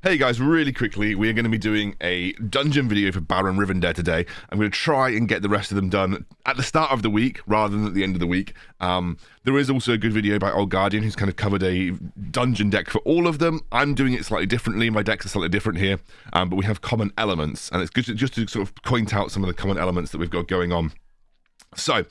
Hey guys, really quickly, we are going to be doing a dungeon video for Baonr Rivendare today. I'm going to try and get the rest of them done at the start of the week rather than at the end of the week. There is also a good video by Old Guardian who's kind of covered a dungeon deck for all of them. I'm doing it slightly differently. My decks are slightly different here, but we have common elements, and it's good just to sort of point out some of the common elements that we've got going on. So,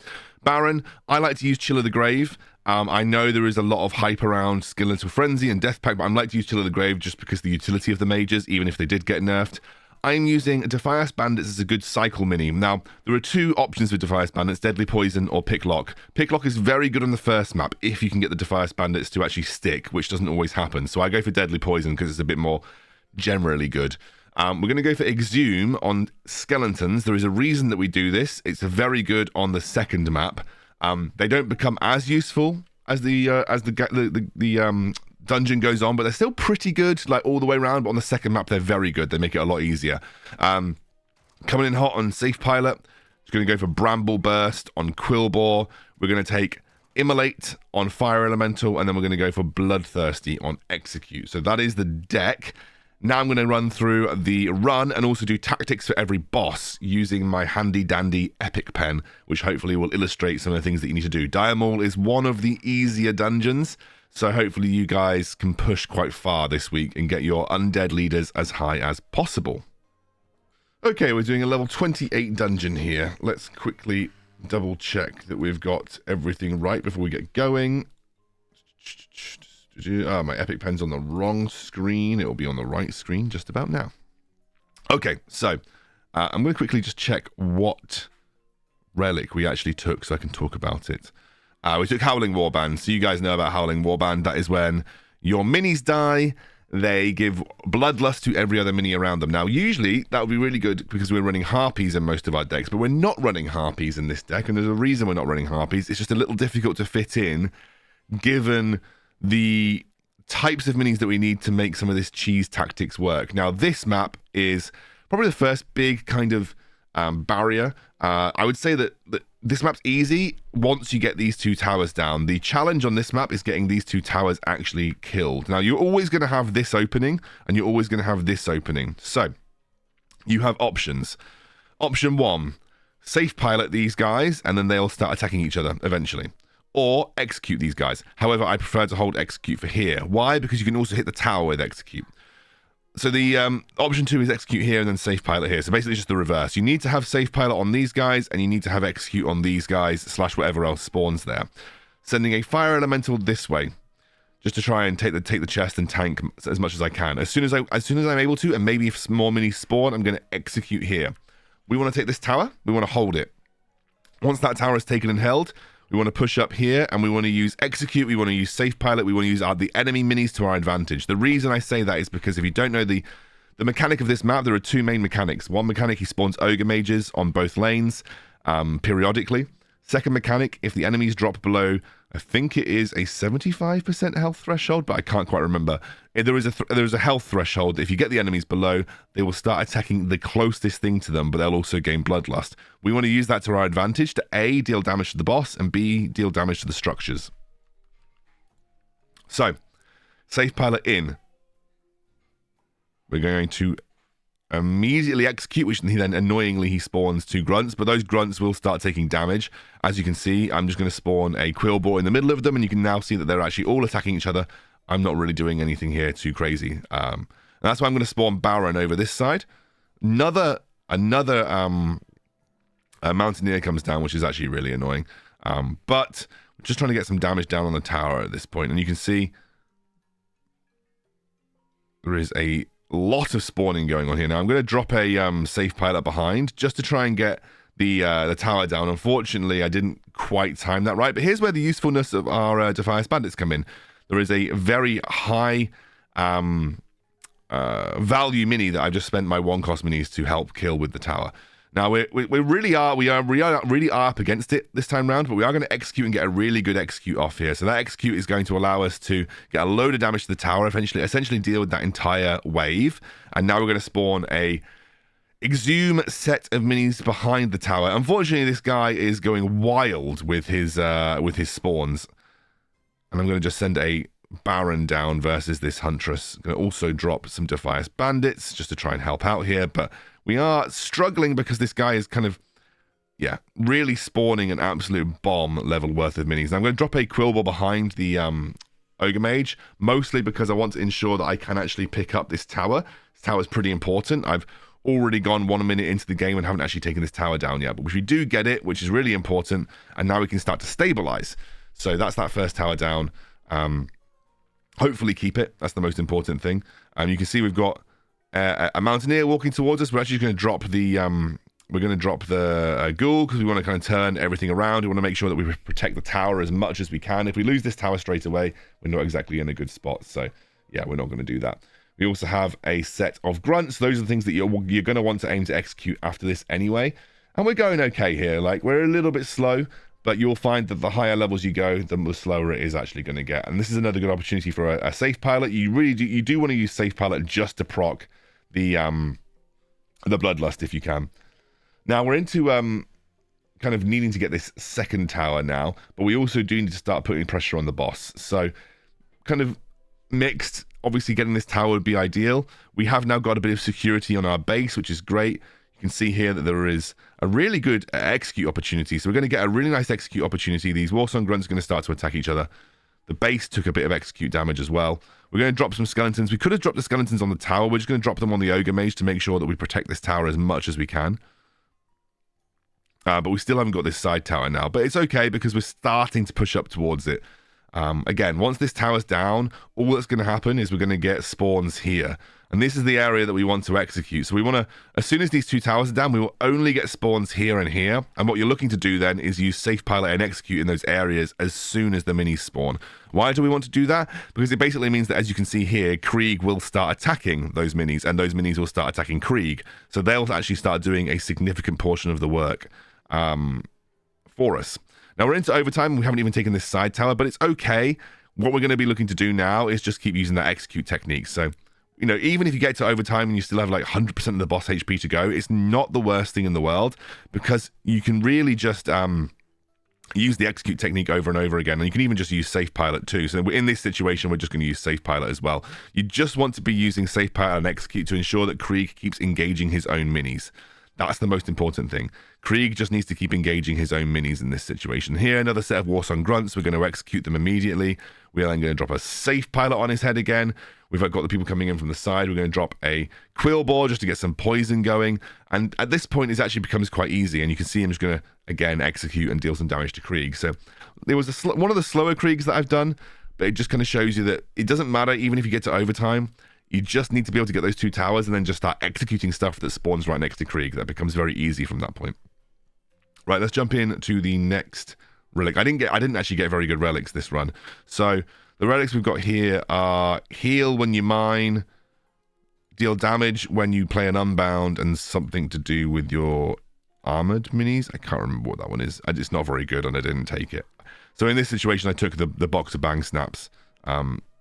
Baonr, I like to use Chill of the Grave. I know there is a lot of hype around Skeletal Frenzy and Death Pact, but I like to use Chill of the Grave just because of the utility of the mages, even if they did get nerfed. I'm using Defias Bandits as a good cycle mini. Now, there are two options with Defias Bandits, Deadly Poison or Picklock. Picklock is very good on the first map if you can get the Defias Bandits to actually stick, which doesn't always happen. So I go for Deadly Poison because it's a bit more generally good. We're going to go for Exhume on Skeletons. There is a reason that we do this. It's very good on the second map. They don't become as useful as the dungeon goes on, but they're still pretty good, like all the way around. But on the second map, they're very good. They make it a lot easier. Coming in hot on Safe Pilot. Just going to go for Bramble Burst on Quillbore. We're going to take Immolate on Fire Elemental, and then we're going to go for Bloodthirsty on Execute. So that is the deck. Now I'm going to run through the run and also do tactics for every boss using my handy dandy epic pen, which hopefully will illustrate some of the things that you need to do. Dire Maul is one of the easier dungeons, so hopefully you guys can push quite far this week and get your undead leaders as high as possible. Okay, we're doing a level 28 dungeon here. Let's quickly double check that we've got everything right before we get going. Oh, my epic pen's on the wrong screen. It'll be on the right screen just about now. Okay, so I'm going to quickly just check what relic we actually took so I can talk about it. We took Howling Warband. So you guys know about Howling Warband. That is when your minis die. They give Bloodlust to every other mini around them. Now, usually, that would be really good because we're running Harpies in most of our decks, but we're not running Harpies in this deck, and there's a reason we're not running Harpies. It's just a little difficult to fit in, given the types of minis that we need to make some of this cheese tactics work. Now, this map is probably the first big kind of barrier. I would say that this map's easy once you get these two towers down. The challenge on this map is getting these two towers actually killed. Now, you're always going to have this opening, and you're always going to have this opening. So, you have options. Option 1, safe pilot these guys, and then they'll start attacking each other eventually. Or execute these guys. However, I prefer to hold execute for here. Why? Because you can also hit the tower with execute. So the option 2 is execute here and then safe pilot here. So basically it's just the reverse. You need to have safe pilot on these guys and you need to have execute on these guys / whatever else spawns there. Sending a fire elemental this way, just to try and take the chest and tank as much as I can. As soon as I'm able to, and maybe if more minis spawn, I'm going to execute here. We want to take this tower. We want to hold it. Once that tower is taken and held, we want to push up here, and we want to use execute, we want to use safe pilot, we want to use the enemy minis to our advantage. The reason I say that is because if you don't know the mechanic of this map, there are two main mechanics. One mechanic, he spawns ogre mages on both lanes periodically. Second mechanic, if the enemies drop below, I think it is a 75% health threshold, but I can't quite remember. There is a health threshold. If you get the enemies below, they will start attacking the closest thing to them, but they'll also gain Bloodlust. We want to use that to our advantage to A, deal damage to the boss, and B, deal damage to the structures. So, safe pilot in. We're going to immediately execute, which then annoyingly he spawns 2 grunts, but those grunts will start taking damage. As you can see, I'm just going to spawn a Quillbore in the middle of them, and you can now see that they're actually all attacking each other. I'm not really doing anything here too crazy. And that's why I'm going to spawn Baonr over this side. Another Mountaineer comes down, which is actually really annoying. But we're just trying to get some damage down on the tower at this point, and you can see there is a lot of spawning going on here. Now I'm going to drop a safe pilot behind just to try and get the tower down. Unfortunately, I didn't quite time that right, but here's where the usefulness of our Defias Bandits come in. There is a very high value mini that I've just spent my 1-cost minis to help kill with the tower. Now we really are up against it this time round, but we are going to execute and get a really good execute off here. So that execute is going to allow us to get a load of damage to the tower, essentially deal with that entire wave. And now we're going to spawn a Exhume set of minis behind the tower. Unfortunately, this guy is going wild with his spawns, and I'm going to just send a Baron down versus this Huntress. Going to also drop some Defias Bandits just to try and help out here, but we are struggling because this guy is kind of, yeah, really spawning an absolute bomb level worth of minis. Now I'm going to drop a Quillball behind the Ogre Mage, mostly because I want to ensure that I can actually pick up this tower. This tower is pretty important. I've already gone 1 minute into the game and haven't actually taken this tower down yet, but we do get it, which is really important, and now we can start to stabilize. So that's that first tower down. Hopefully keep it. That's the most important thing. You can see we've got a Mountaineer walking towards us. We're actually going to drop the Ghoul because we want to kind of turn everything around. We want to make sure that we protect the tower as much as we can. If we lose this tower straight away, we're not exactly in a good spot. So yeah, we're not going to do that. We also have a set of grunts. Those are the things that you're going to want to aim to execute after this anyway. And we're going okay here. Like, we're a little bit slow, but you'll find that the higher levels you go, the slower it is actually going to get. And this is another good opportunity for a safe pilot. You do want to use safe pilot just to proc the Bloodlust if you can. Now we're into kind of needing to get this second tower now, but we also do need to start putting pressure on the boss. So kind of mixed. Obviously getting this tower would be ideal. We have now got a bit of security on our base, which is great. You can see here that there is a really good execute opportunity. So we're going to get a really nice execute opportunity. These Warsong Grunts are going to start to attack each other. The base took a bit of execute damage as well. We're going to drop some skeletons. We could have dropped the skeletons on the tower. We're just going to drop them on the Ogre Mage to make sure that we protect this tower as much as we can. But we still haven't got this side tower now. But it's okay because we're starting to push up towards it. Again, once this tower's down, all that's going to happen is we're going to get spawns here. And this is the area that we want to execute. So we want to, as soon as these two towers are down, we will only get spawns here and here. And what you're looking to do then is use safe pilot and execute in those areas as soon as the minis spawn. Why do we want to do that? Because it basically means that, as you can see here, Kreeg will start attacking those minis, and those minis will start attacking Kreeg. So they'll actually start doing a significant portion of the work for us. Now we're into overtime. We haven't even taken this side tower, but it's okay. What we're going to be looking to do now is just keep using that execute technique. So, you know, even if you get to overtime and you still have like 100% of the boss HP to go, it's not the worst thing in the world, because you can really just use the execute technique over and over again. And you can even just use safe pilot too. So in this situation, we're just going to use safe pilot as well. You just want to be using safe pilot and execute to ensure that Kreeg keeps engaging his own minis. That's the most important thing. Kreeg just needs to keep engaging his own minis in this situation. Here, another set of Warsong Grunts. We're going to execute them immediately. We are then going to drop a safe pilot on his head again. We've got the people coming in from the side. We're going to drop a Quillball just to get some poison going. And at this point, it actually becomes quite easy. And you can see him just going to, again, execute and deal some damage to Kreeg. So there was one of the slower Kreegs that I've done, but it just kind of shows you that it doesn't matter, even if you get to overtime. You just need to be able to get those two towers and then just start executing stuff that spawns right next to Kreeg. That becomes very easy from that point. Right, let's jump in to the next relic. I didn't actually get very good relics this run. So the relics we've got here are heal when you mine, deal damage when you play an unbound, and something to do with your armored minis. I can't remember what that one is. It's not very good and I didn't take it. So in this situation, I took the box of bang snaps.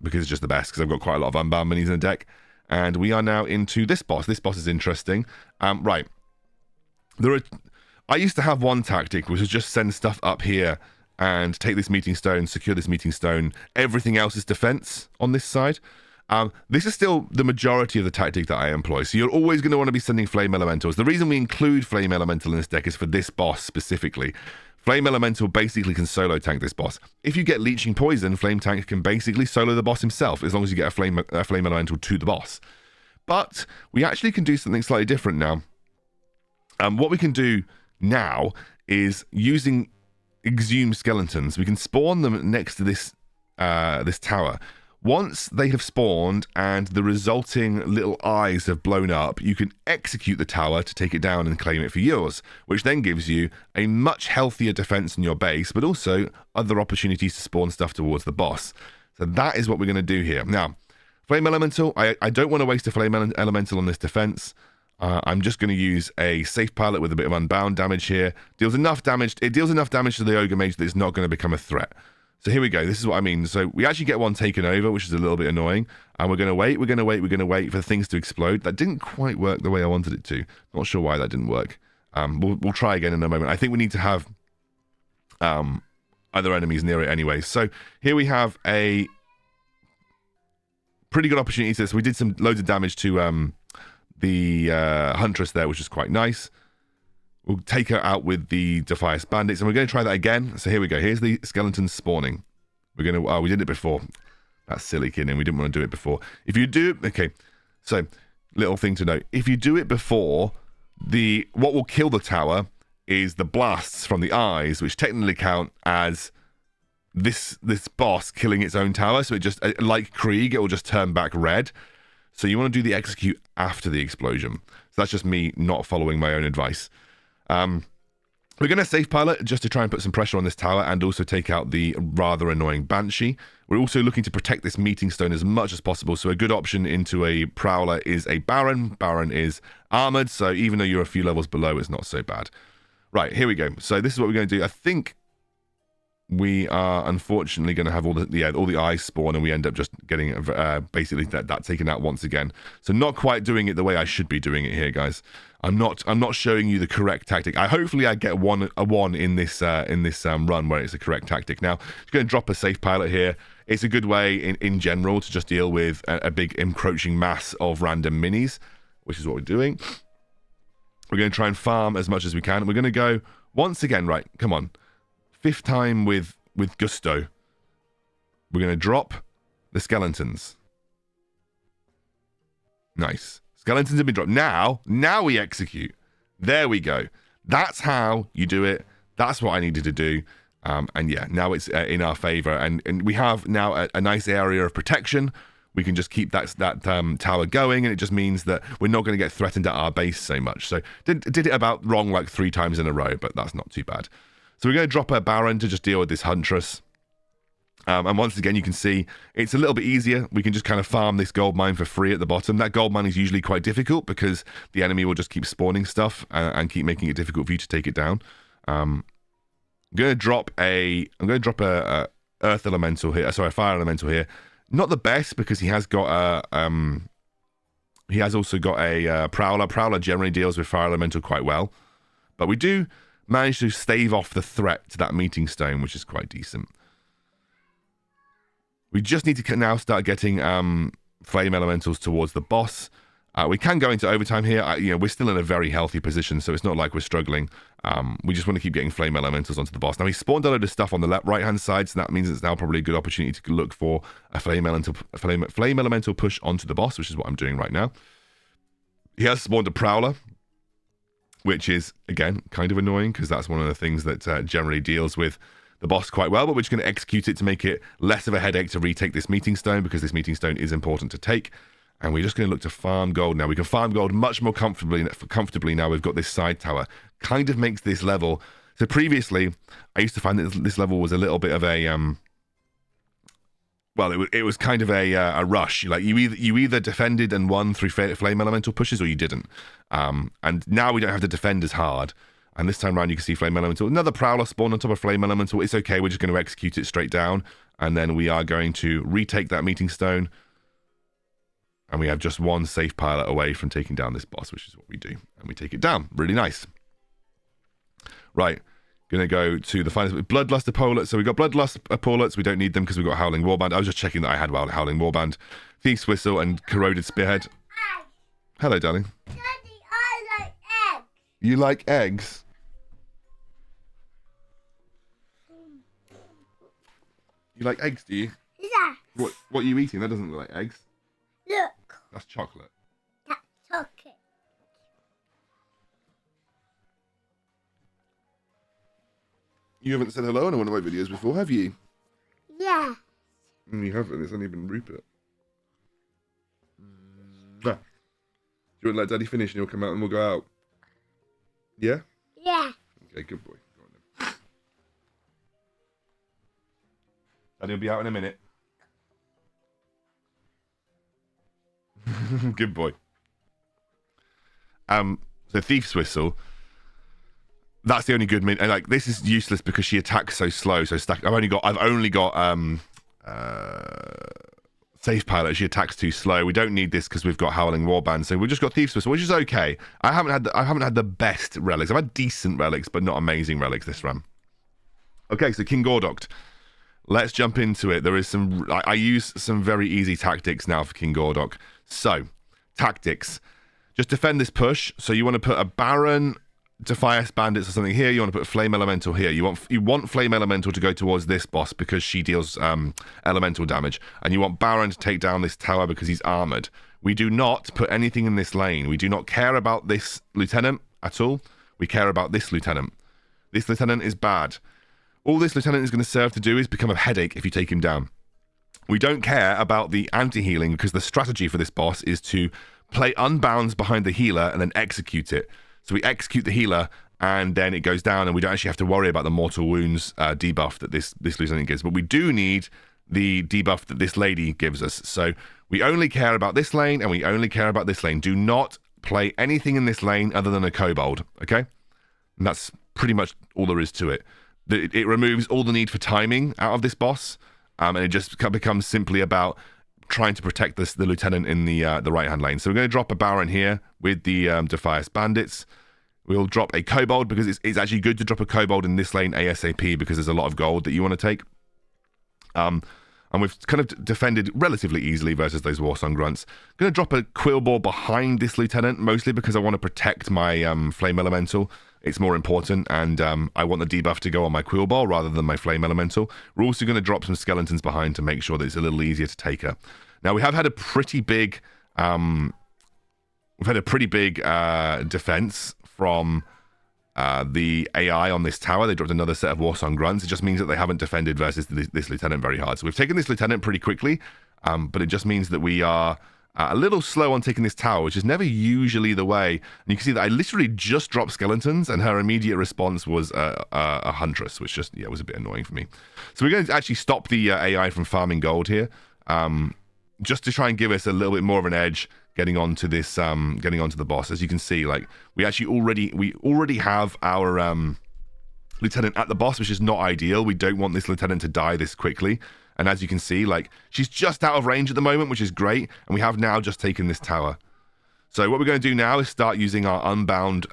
Because it's just the best, because I've got quite a lot of unbound minis in the deck. And we are now into this boss. This boss is interesting. Right. I used to have one tactic, which was just send stuff up here and take this meeting stone, secure this meeting stone. Everything else is defense on this side. This is still the majority of the tactic that I employ. So you're always going to want to be sending Flame Elementals. The reason we include Flame Elemental in this deck is for this boss specifically. Flame Elemental basically can solo tank this boss. If you get Leeching Poison, Flame Tank can basically solo the boss himself, as long as you get a Flame Elemental to the boss. But we actually can do something slightly different now. What we can do now is using Exhumed Skeletons. We can spawn them next to this tower. Once they have spawned and the resulting little eyes have blown up, you can execute the tower to take it down and claim it for yours, which then gives you a much healthier defense in your base, but also other opportunities to spawn stuff towards the boss. So that is what we're going to do here. Now, Flame Elemental, I don't want to waste a Flame Elemental on this defense. I'm just going to use a safe pilot with a bit of unbound damage here. It deals enough damage to the Ogre Mage that it's not going to become a threat. So here we go. This is what I mean. So we actually get one taken over, which is a little bit annoying. And we're going to wait for things to explode. That didn't quite work the way I wanted it to. Not sure why that didn't work. We'll try again in a moment. I think we need to have other enemies near it anyway. So here we have a pretty good opportunity to this. We did some loads of damage to the Huntress there, which is quite nice. We'll take her out with the Defias Bandits, and we're going to try that again. So here we go. Here's the skeletons spawning. We're going to... Oh, we did it before. That's silly, kidding. We didn't want to do it before. If you do... Okay, so little thing to note. If you do it before, what will kill the tower is the blasts from the eyes, which technically count as this boss killing its own tower. So it just... Like Kreeg, it will just turn back red. So you want to do the execute after the explosion. So that's just me not following my own advice. We're going to safe pilot just to try and put some pressure on this tower and also take out the rather annoying Banshee. We're also looking to protect this meeting stone as much as possible. So a good option into a Prowler is a Baron. Baron is armored, so even though you're a few levels below, it's not so bad. Right, here we go. So this is what we're going to do. I think we are unfortunately going to have all the eyes spawn, and we end up just getting basically that taken out once again. So not quite doing it the way I should be doing it here, guys. I'm not showing you the correct tactic. Hopefully I get a one in this run where it's the correct tactic. Now, I'm going to drop a safe pilot here. It's a good way in general to just deal with a big encroaching mass of random minis, which is what we're doing. We're going to try and farm as much as we can. We're going to go once again, right, come on. 5th time with gusto. We're going to drop the skeletons. Nice. Skeletons have been dropped. Now we execute. There we go. That's how you do it. That's what I needed to do. And yeah, now it's in our favor. And we have now a nice area of protection. We can just keep that tower going, and it just means that we're not going to get threatened at our base so much. So did it about wrong like 3 times in a row, but that's not too bad. So we're going to drop a Baron to just deal with this Huntress. And once again, you can see it's a little bit easier. We can just kind of farm this gold mine for free at the bottom. That gold mine is usually quite difficult because the enemy will just keep spawning stuff and keep making it difficult for you to take it down. I'm going to drop a Earth Elemental here. Sorry, a Fire Elemental here. Not the best because he has got he has also got a Prowler. Prowler generally deals with Fire Elemental quite well, but we do manage to stave off the threat to that meeting stone, which is quite decent. We just need to now start getting flame elementals towards the boss. We can go into overtime here. We're still in a very healthy position, so it's not like we're struggling. We just want to keep getting flame elementals onto the boss. Now, he spawned a load of stuff on the right-hand side, so that means it's now probably a good opportunity to look for a flame elemental push onto the boss, which is what I'm doing right now. He has spawned a Prowler, which is, again, kind of annoying, because that's one of the things that generally deals with the boss quite well, but we're just going to execute it to make it less of a headache to retake this meeting stone, because this meeting stone is important to take. And we're just going to look to farm gold now. We can farm gold much more comfortably now we've got this side tower. Kind of makes this level... So previously, I used to find that this level was a little bit of a... well, it was kind of a rush. Like you either defended and won through flame elemental pushes, or you didn't. And now we don't have to defend as hard. And this time around, you can see Flame Elemental. Another Prowler spawned on top of Flame Elemental. It's okay. We're just going to execute it straight down. And then we are going to retake that meeting stone. And we have just one safe pilot away from taking down this boss, which is what we do. And we take it down. Really nice. Right. Going to go to the final Bloodlust Epaulets. So we've got Bloodlust Epaulets. We don't need them because we've got Howling Warband. I was just checking that I had Howling Warband, Thief's Whistle, and Corroded Spearhead. Hello, darling. Daddy, I like eggs. You like eggs? You like eggs, do you? Yeah. What are you eating? That doesn't look like eggs. Look. That's chocolate. That's chocolate. You haven't said hello on one of my videos before, have you? Yeah. You haven't. It's only been Rupert. Do you want to let Daddy finish and he'll come out and we'll go out? Yeah? Yeah. Okay, good boy. Go on then. Daddy will be out in a minute. Good boy. So Thief's Whistle. That's the only good min. And like this is useless because she attacks so slow. So I've only got Safe Pilot. She attacks too slow. We don't need this because we've got Howling Warband. So we've just got Thief's Whistle, which is okay. I haven't had the best relics. I've had decent relics, but not amazing relics this run. Okay, so King Gordoct. let's jump into it. There is some... I use some very easy tactics now for King Gordok. So, tactics. Just defend this push. So you want to put a Baron, Defias Bandits or something here. You want to put Flame Elemental here. You want Flame Elemental to go towards this boss because she deals elemental damage. And you want Baron to take down this tower because he's armored. We do not put anything in this lane. We do not care about this lieutenant at all. We care about this lieutenant. This lieutenant is bad. All this lieutenant is going to serve to do is become a headache if you take him down. We don't care about the anti-healing because the strategy for this boss is to play unbounds behind the healer and then execute it. So we execute the healer and then it goes down and we don't actually have to worry about the mortal wounds debuff that this lieutenant gives. But we do need the debuff that this lady gives us. So we only care about this lane and we only care about this lane. Do not play anything in this lane other than a kobold, okay? And that's pretty much all there is to it. It removes all the need for timing out of this boss, and it just becomes simply about trying to protect the lieutenant in the right-hand lane. So we're going to drop a Baron here with the Defias Bandits. We'll drop a kobold because it's actually good to drop a kobold in this lane ASAP because there's a lot of gold that you want to take. And we've kind of defended relatively easily versus those Warsong Grunts. I'm going to drop a Quillbore behind this lieutenant, mostly because I want to protect my Flame Elemental. It's more important, and I want the debuff to go on my Quillbore rather than my Flame Elemental. We're also going to drop some Skeletons behind to make sure that it's a little easier to take her. Now, we have had a pretty big... defense from the AI on this tower. They dropped another set of Warsong Grunts. It just means that they haven't defended versus this lieutenant very hard. So we've taken this lieutenant pretty quickly, but it just means that we are a little slow on taking this tower, which is never usually the way. And you can see that I literally just dropped Skeletons, and her immediate response was a Huntress, which just, was a bit annoying for me. So we're going to actually stop the AI from farming gold here, just to try and give us a little bit more of an edge getting onto this, getting onto the boss. As you can see, like we already have our lieutenant at the boss, which is not ideal. We don't want this lieutenant to die this quickly. And as you can see, like she's just out of range at the moment, which is great. And we have now just taken this tower. So what we're going to do now is start using our unbound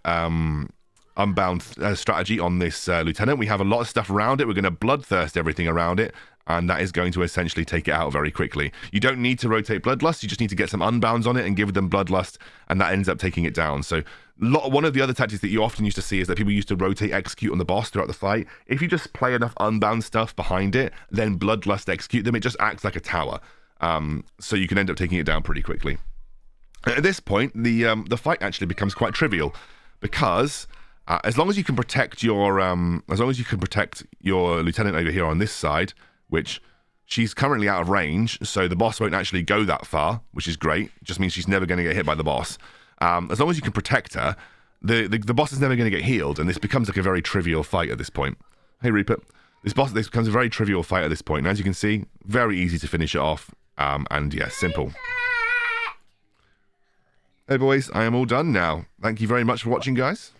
strategy on this lieutenant. We have a lot of stuff around it. We're going to bloodthirst everything around it. And that is going to essentially take it out very quickly. You don't need to rotate Bloodlust. You just need to get some unbounds on it and give them Bloodlust, and that ends up taking it down. So one of the other tactics that you often used to see is that people used to rotate Execute on the boss throughout the fight. If you just play enough unbound stuff behind it, then Bloodlust Execute them, it just acts like a tower. So you can end up taking it down pretty quickly. At this point, the fight actually becomes quite trivial because... as long as you can protect your lieutenant over here on this side, which she's currently out of range, so the boss won't actually go that far, which is great. It just means she's never going to get hit by the boss. As long as you can protect her, the boss is never going to get healed, and this becomes like a very trivial fight at this point. Hey, Reaper. This becomes a very trivial fight at this point, and as you can see, very easy to finish it off, and yeah, simple. Hey boys, I am all done now. Thank you very much for watching, guys.